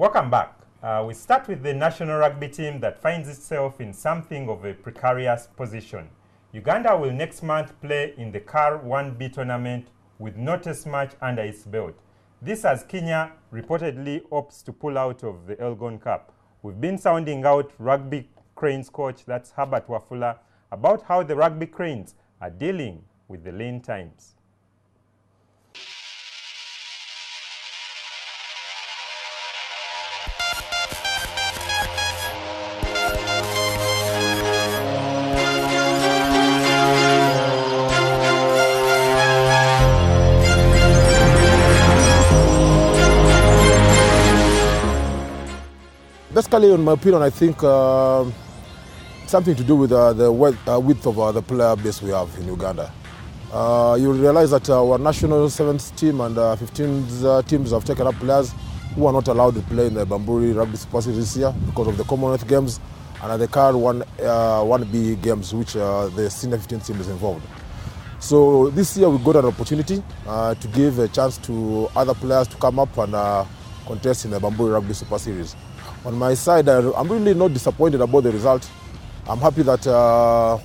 Welcome back. We start with the national rugby team that finds itself in something of a precarious position. Uganda will next month play in the CAR 1B tournament with no test match under its belt. This as Kenya reportedly opts to pull out of the Elgon Cup. We've been sounding out Rugby Cranes coach, that's Herbert Wafula, about how the Rugby Cranes are dealing with the lean times. Basically, in my opinion, I think something to do with the width of the player base we have in Uganda. You realize that our national 7th team and 15 teams have taken up players who are not allowed to play in the Bamburi Rugby Super Series this year because of the Commonwealth Games and the CAR 1B Games, which the senior 15 team is involved. So this year we got an opportunity to give a chance to other players to come up and contest in the Bamburi Rugby Super Series. On my side, I'm really not disappointed about the result. I'm happy that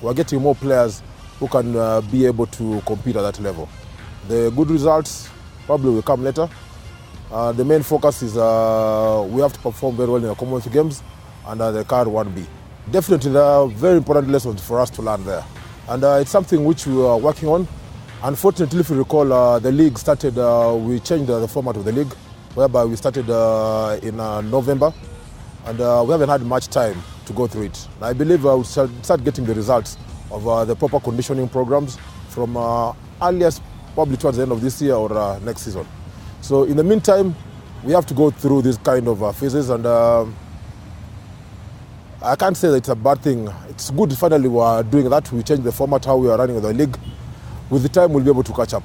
we're getting more players who can be able to compete at that level. The good results probably will come later. The main focus is we have to perform very well in the Commonwealth Games and the CAR 1B. Definitely there are very important lessons for us to learn there. And it's something which we are working on. Unfortunately, if you recall, the league started, we changed the format of the league, whereby we started in November. And we haven't had much time to go through it. I believe we'll start getting the results of the proper conditioning programs from earliest probably towards the end of this year or next season. So in the meantime, we have to go through this kind of phases, and I can't say that it's a bad thing. It's good finally we are doing that. We changed the format, how we are running the league. With the time, we'll be able to catch up.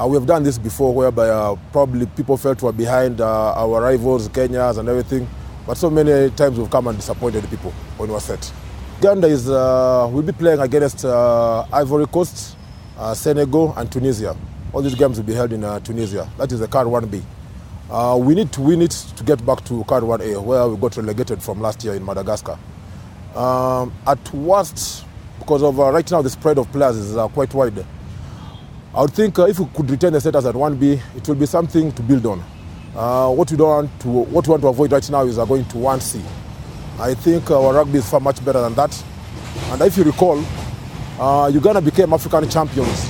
We have done this before whereby probably people felt we were behind our rivals, Kenyans and everything. But so many times we've come and disappointed people when we're set. Uganda will be playing against Ivory Coast, Senegal and Tunisia. All these games will be held in Tunisia. That is the CAR 1B. We need to win it to get back to CAR 1A, where we got relegated from last year in Madagascar. At worst, because of right now the spread of players is quite wide, I would think if we could retain the status at 1B, it will be something to build on. What we want to avoid right now is going to 1C. I think our rugby is far much better than that. And if you recall, Uganda became African champions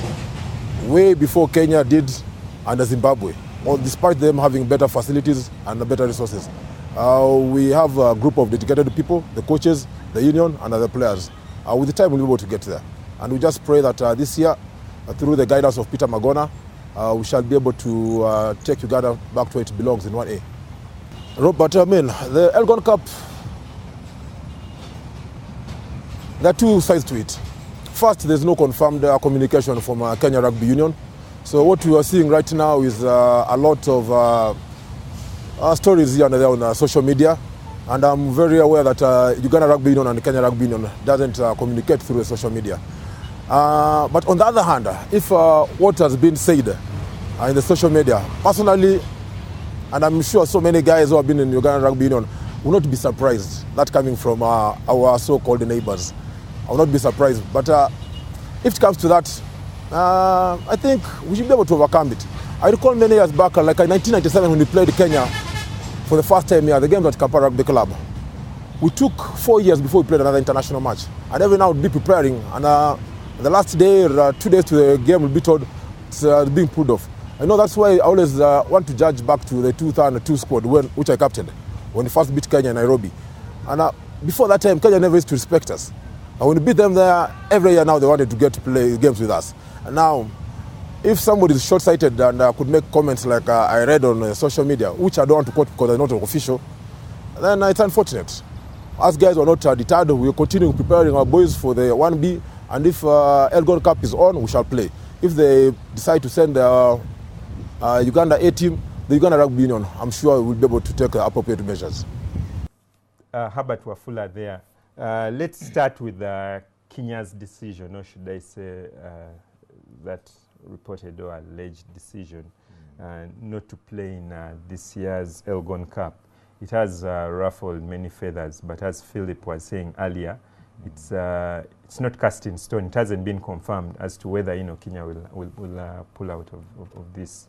way before Kenya did and Zimbabwe, despite them having better facilities and better resources. We have a group of dedicated people, the coaches, the union, and other players. With the time, we'll be able to get there. And we just pray that this year, through the guidance of Peter Magona, we shall be able to take Uganda back to where it belongs in 1A. But the Elgon Cup, there are two sides to it. First, there's no confirmed communication from Kenya Rugby Union. So what we are seeing right now is a lot of stories here and there on social media. And I'm very aware that Uganda Rugby Union and Kenya Rugby Union doesn't communicate through the social media. But on the other hand, if what has been said in the social media, personally, and I'm sure so many guys who have been in Uganda Rugby Union will not be surprised, that coming from our so-called neighbors. I will not be surprised. But if it comes to that, I think we should be able to overcome it. I recall many years back, like in 1997 when we played Kenya for the first time here, the games at Kampala Rugby Club. We took 4 years before we played another international match. And every now we'd be preparing, and the last day, 2 days to the game, we'll be told it's being pulled off. I know that's why I always want to judge back to the 2002 squad, which I captained, when we first beat Kenya in Nairobi. And before that time, Kenya never used to respect us. And when we beat them there, every year now they wanted to get to play games with us. And now, if somebody is short-sighted and could make comments like I read on social media, which I don't want to quote because they're not official, then it's unfortunate. Us guys are not deterred. We'll continue preparing our boys for the 1B. And if Elgon Cup is on, we shall play. If they decide to send the Uganda A team, the Uganda Rugby Union, I'm sure we'll be able to take appropriate measures. Herbert Wafula there. Let's start with Kenya's decision, or should I say that reported or alleged decision not to play in this year's Elgon Cup. it has ruffled many feathers, but as Philip was saying earlier, it's not cast in stone. It hasn't been confirmed as to whether Kenya will pull out of this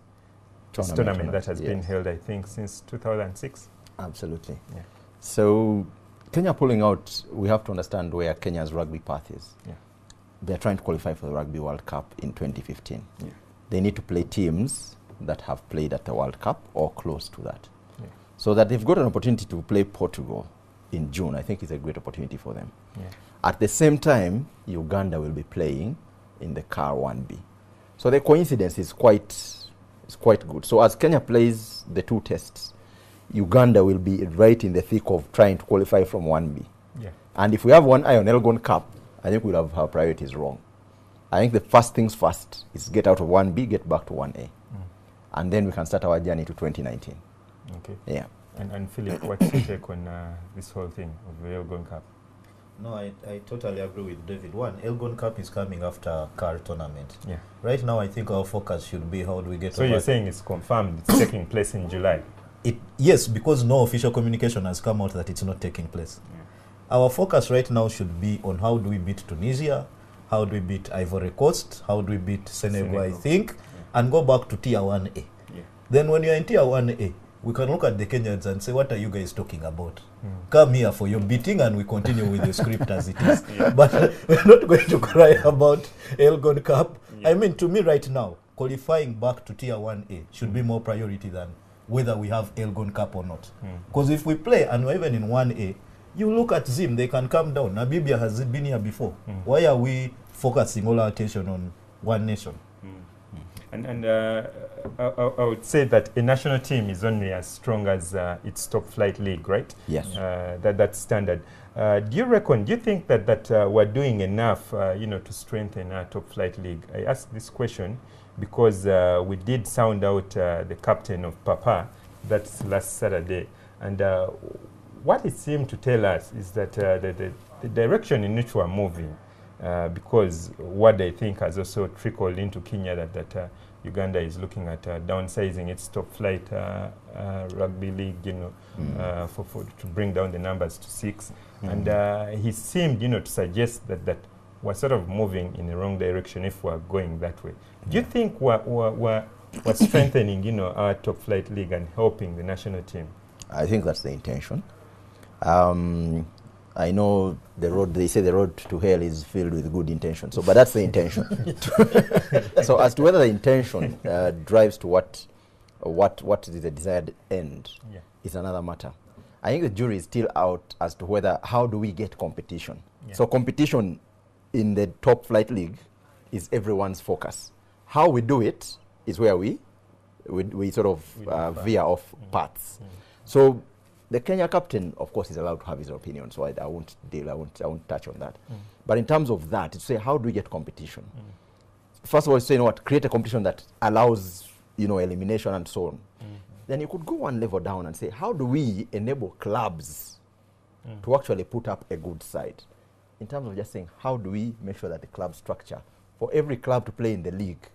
tournament that has been held, I think, since 2006. Absolutely. Yeah. So Kenya pulling out, we have to understand where Kenya's rugby path is. Yeah. They're trying to qualify for the Rugby World Cup in 2015. Yeah. They need to play teams that have played at the World Cup or close to that. Yeah. So that they've got an opportunity to play Portugal in June, I think is a great opportunity for them. Yeah. At the same time, Uganda will be playing in the CAR 1B. So the coincidence is quite good. So as Kenya plays the two tests, Uganda will be right in the thick of trying to qualify from 1B. Yeah. And if we have one eye on Elgon Cup, I think we'll have our priorities wrong. I think the first things first is get out of 1B, get back to 1A. And then we can start our journey to 2019. Okay. Yeah. And Philip, what's your take on this whole thing of the Elgon Cup? No, I totally agree with David. One, Elgon Cup is coming after CAR tournament. Yeah. Right now, I think our focus should be how do we get. So you're saying it's confirmed, it's taking place in July? Yes, because no official communication has come out that it's not taking place. Yeah. Our focus right now should be on how do we beat Tunisia, how do we beat Ivory Coast, how do we beat Senegal, I think, and go back to Tier 1A. Yeah. Then when you're in Tier 1A, we can look at the Kenyans and say, what are you guys talking about? Come here for your beating and we continue with the script as it is. Yeah. But we're not going to cry about Elgon Cup. Yeah. I mean, to me right now, qualifying back to Tier 1A should be more priority than whether we have Elgon Cup or not. Because if we play and we're even in 1A, you look at Zim, they can come down. Namibia has been here before. Why are we focusing all our attention on one nation? And I would say that a national team is only as strong as its top flight league, right? Yes. That's standard. Do you think that we're doing enough, to strengthen our top flight league? I ask this question because we did sound out the captain of Papa, that's last Saturday, and what it seemed to tell us is that the direction in which we're moving, because what I think has also trickled into Kenya that Uganda is looking at downsizing its top flight rugby league, to bring down the numbers to 6. And he seemed, to suggest that we're sort of moving in the wrong direction if we're going that way. Do you think we're strengthening, our top flight league and helping the national team? I think that's the intention. I know they say the road to hell is filled with good intentions. So, but that's the intention. So as to whether the intention drives to what is the desired end is another matter. I think the jury is still out as to how do we get competition. Yeah. So competition in the top flight league is everyone's focus. How we do it is where we sort of veer off paths. So the Kenya captain, of course, is allowed to have his opinion, so I won't touch on that. But in terms of that, it's say, how do we get competition? First of all, say, create a competition that allows, elimination and so on. Then you could go one level down and say, how do we enable clubs to actually put up a good side? In terms of just saying, how do we make sure that the club structure, for every club to play in the league,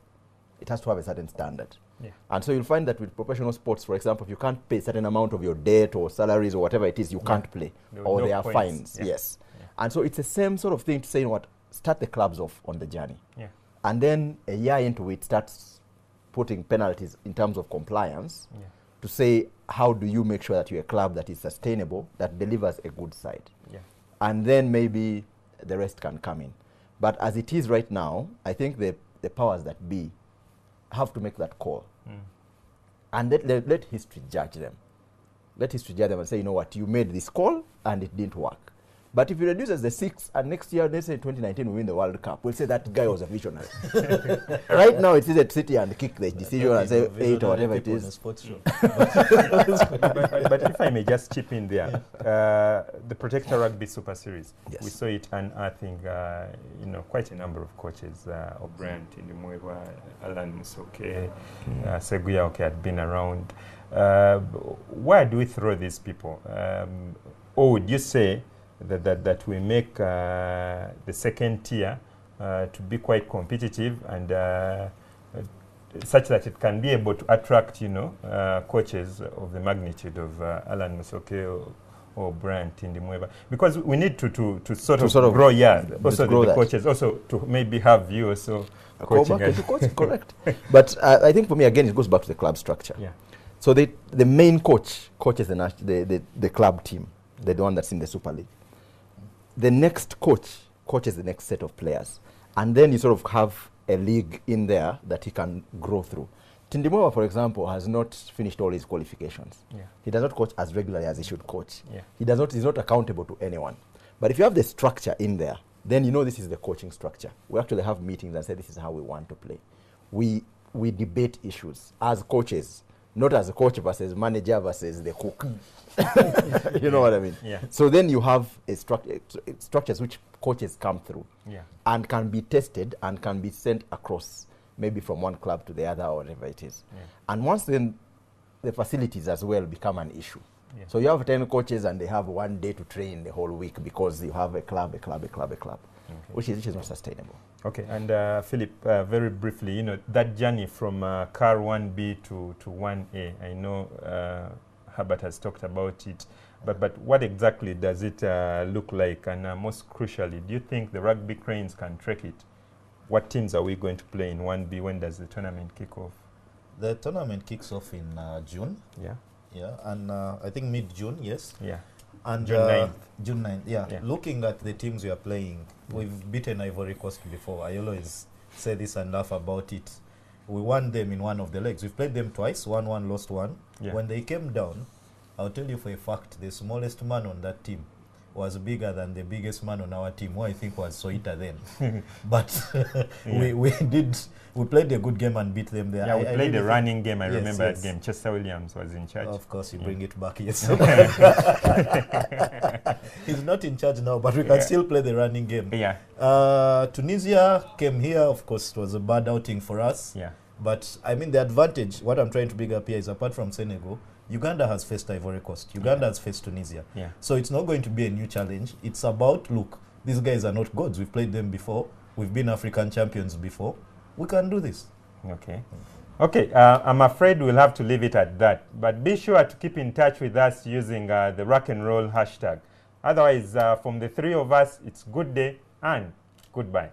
it has to have a certain standard. Yeah. And so you'll find that with professional sports, for example, if you can't pay a certain amount of your debt or salaries or whatever it is, you can't play. Or there are fines. Yes. Yeah. And so it's the same sort of thing to say, start the clubs off on the journey. Yeah. And then a year into it, starts putting penalties in terms of compliance to say, how do you make sure that you're a club that is sustainable, that delivers a good side? Yeah. And then maybe the rest can come in. But as it is right now, I think the powers that be have to make that call. And let history judge them. Let history judge them and say, you made this call and it didn't work. But if you reduce as the 6 and next year, let's say 2019, we win the World Cup, we'll say that guy was a visionary. Right now, it's easy to sit here and kick the decision and say 8 or whatever it is. But if I may just chip in there, the Protector Rugby Super Series, we saw it unearthing, quite a number of coaches, O'Brien, Tindimwewa, Alan Musoke, Seguya had been around. Where do we throw these people? Or would you say that we make the second tier to be quite competitive and such that it can be able to attract, you know, coaches of the magnitude of Alan Musoke or Brian Tindimweba, because we need to sort of grow, also the coaches, also to maybe have you also coaching. Correct. But I think for me, again, it goes back to the club structure. Yeah. So the main coach coaches the club team, the one that's in the Super League. The next coach coaches the next set of players. And then you sort of have a league in there that he can grow through. Tindimwewa, for example, has not finished all his qualifications. Yeah. He does not coach as regularly as he should coach. Yeah. He's not accountable to anyone. But if you have the structure in there, then you know this is the coaching structure. We actually have meetings and say this is how we want to play. We debate issues as coaches, not as a coach versus manager versus the cook. You know what I mean? Yeah. So then you have structures which coaches come through and can be tested and can be sent across, maybe from one club to the other or whatever it is. Yeah. And once then the facilities as well become an issue. Yeah. So you have 10 coaches and they have one day to train the whole week because you have a club, which is not sustainable. Okay, and Philip, very briefly, you know, that journey from CAR 1B to 1A, I know Herbert has talked about it, but what exactly does it look like? And most crucially, do you think the Rugby Cranes can track it? What teams are we going to play in 1B? When does the tournament kick off? The tournament kicks off in June. Yeah. Yeah, and I think mid-June, yes. Yeah. And June 9th. June 9th, yeah. Looking at the teams we are playing, we've beaten Ivory Coast before. I always say this and laugh about it. We won them in one of the legs. We've played them twice, 1-1, lost 1. Yeah. When they came down, I'll tell you for a fact, the smallest man on that team was bigger than the biggest man on our team, who I think was Soita then. But we played a good game and beat them there. Yeah, we played a running game. I remember that game. Chester Williams was in charge. Of course, you bring it back, yes. He's not in charge now, but we can still play the running game. Yeah. Tunisia came here. Of course, it was a bad outing for us. Yeah. But, I mean, the advantage, what I'm trying to bring up here is, apart from Senegal, Uganda has faced Ivory Coast. Uganda has faced Tunisia. Yeah. So it's not going to be a new challenge. It's about, look, these guys are not gods. We've played them before. We've been African champions before. We can do this. Okay. Okay, I'm afraid we'll have to leave it at that. But be sure to keep in touch with us using the Rock and Roll hashtag. Otherwise, from the three of us, it's good day and goodbye.